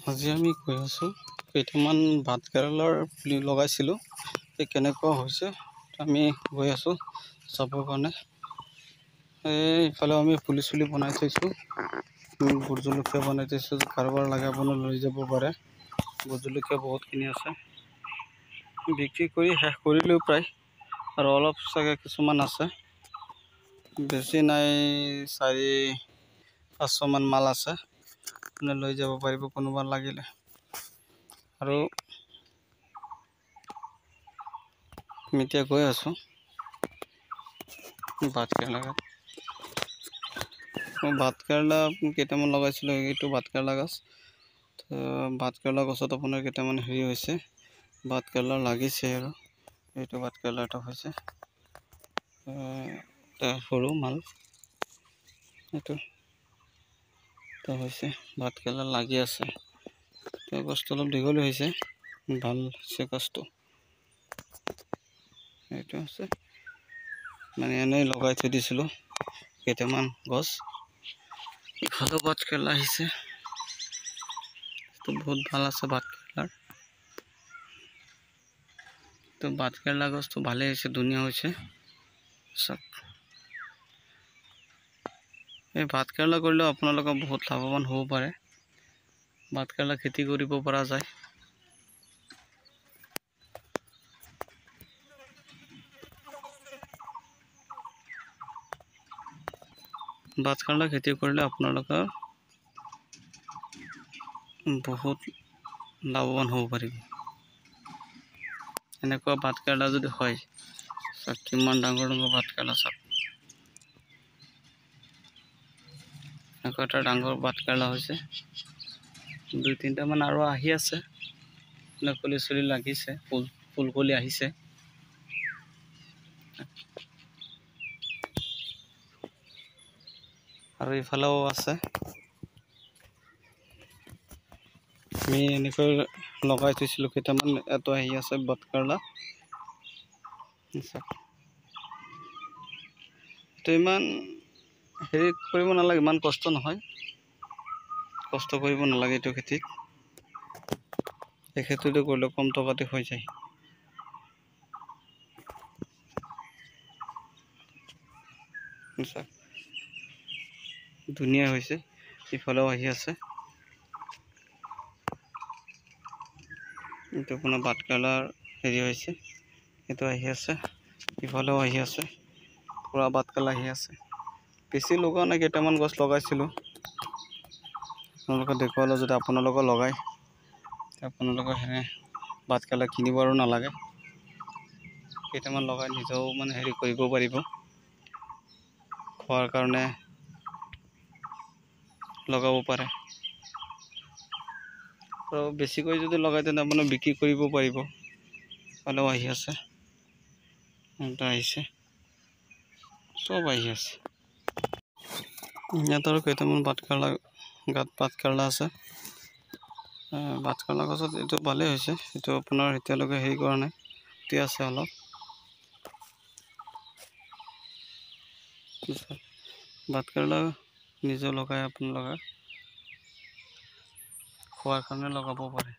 আজি আমি কৈ আছোঁ কেইটামান ভাত কেৰেলাৰ পুলি লগাইছিলোঁ, কেনেকুৱা হৈছে আমি গৈ আছোঁ চাবৰ কাৰণে। ইফালে আমি পুলি চুলি বনাই থৈছোঁ, ভোট জলকীয়া বনাই থৈছোঁ, কাৰোবাৰ লাগে আপুনি লৈ যাব পাৰে। ভোট জলকীয়া বহুতখিনি আছে, বিক্ৰী কৰি শেষ কৰিলেও প্ৰায়, আৰু অলপ চাগে কিছুমান আছে, বেছি নাই, 400-500 মান মাল আছে, আপুনি লৈ যাব পাৰিব কোনোবা লাগিলে। আৰু আমি এতিয়া গৈ আছোঁ ভাত কেৰেলা। ভাত কেৰেলা কেইটামান লগাইছিলোঁ, এইটো ভাত কেৰেলা গছ। ভাত কেৰেলা গছত আপোনাৰ কেইটামান হেৰি হৈছে, ভাত কেৰেলা লাগিছে, আৰু এইটো ভাত কেৰেলা এটা হৈছে, সৰু মাল এইটো হৈছে, ভাত কেৰেলা লাগি আছে। গছটো অলপ দীঘল হৈছে, ভাল হৈছে গছটো। এইটো আছে মানে এনেই লগাই থৈ দিছিলোঁ কেইটামান গছ। ইফালেও ভাত কেৰেলা আহিছে, বহুত ভাল আছে ভাত কেৰেলাৰ। তো ভাত কেৰেলা গছটো ভালেই হৈছে, ধুনীয়া হৈছে। চাওক, এই ভাত কেৰেলা কৰিলেও আপোনালোকে বহুত লাভৱান হ'ব পাৰে। ভাত কেৰেলা খেতি কৰিব পৰা যায়। ভাত কেৰেলা খেতি কৰিলে আপোনালোকৰ বহুত লাভৱান হ'ব পাৰিব। এনেকুৱা ভাত কেৰেলা যদি হয়, চাওক কিমান ডাঙৰ ডাঙৰ ভাত কেৰেলা, চাওক এনেকুৱা এটা ডাঙৰ ভাত কেৰেলা হৈছে। 2-3টা মান আৰু আহি আছে, কলি চলি লাগিছে, ফুল কলি আহিছে। আৰু ইফালেও আছে, আমি এনেকৈ লগাই থৈছিলোঁ কেইটামান, এটো আহি আছে ভাত কেৰেলা। এইটো ইমান হেৰি কৰিব নালাগে, ইমান কষ্ট নহয়, কষ্ট কৰিব নালাগে এইটো খেতিত। এই খেতিটো কৰিলে কম টকাতে হৈ যায়। ধুনীয়া হৈছে, ইফালেও আহি আছে। এইটো আপোনাৰ ভাত কেৰেলাৰ হেৰি হৈছে, এইটো আহি আছে, ইফালেও আহি আছে, পুৰা ভাত কেৰেলা আহি আছে। বেছি লগোৱা নাই, কেইটামান গছ লগাইছিলোঁ, আপোনালোকে দেখুৱালে যদি আপোনালোকে লগায়, আপোনালোকৰ ভাত কেৰেলা কিনিব আৰু নালাগে, কেইটামান লগাই নিজেও মানে হেৰি কৰিব পাৰিব, খোৱাৰ কাৰণে লগাব পাৰে। আৰু বেছিকৈ যদি লগাই তেন্তে আপুনি বিক্ৰী কৰিব পাৰিব। ফালেও আহি আছে, এটা আহিছে, চব আহি আছে। ইয়াত আৰু কেইটামান ভাত কেৰেলা আছে। ভাত কেৰেলা গছত এইটো ভালেই হৈছে, এইটো আপোনাৰ এতিয়ালৈকে হেৰি কৰা নাই, এতিয়া আছে অলপ। ভাত কেৰেলা নিজে লগাই আপোনালোকে খোৱাৰ কাৰণে লগাব পাৰে।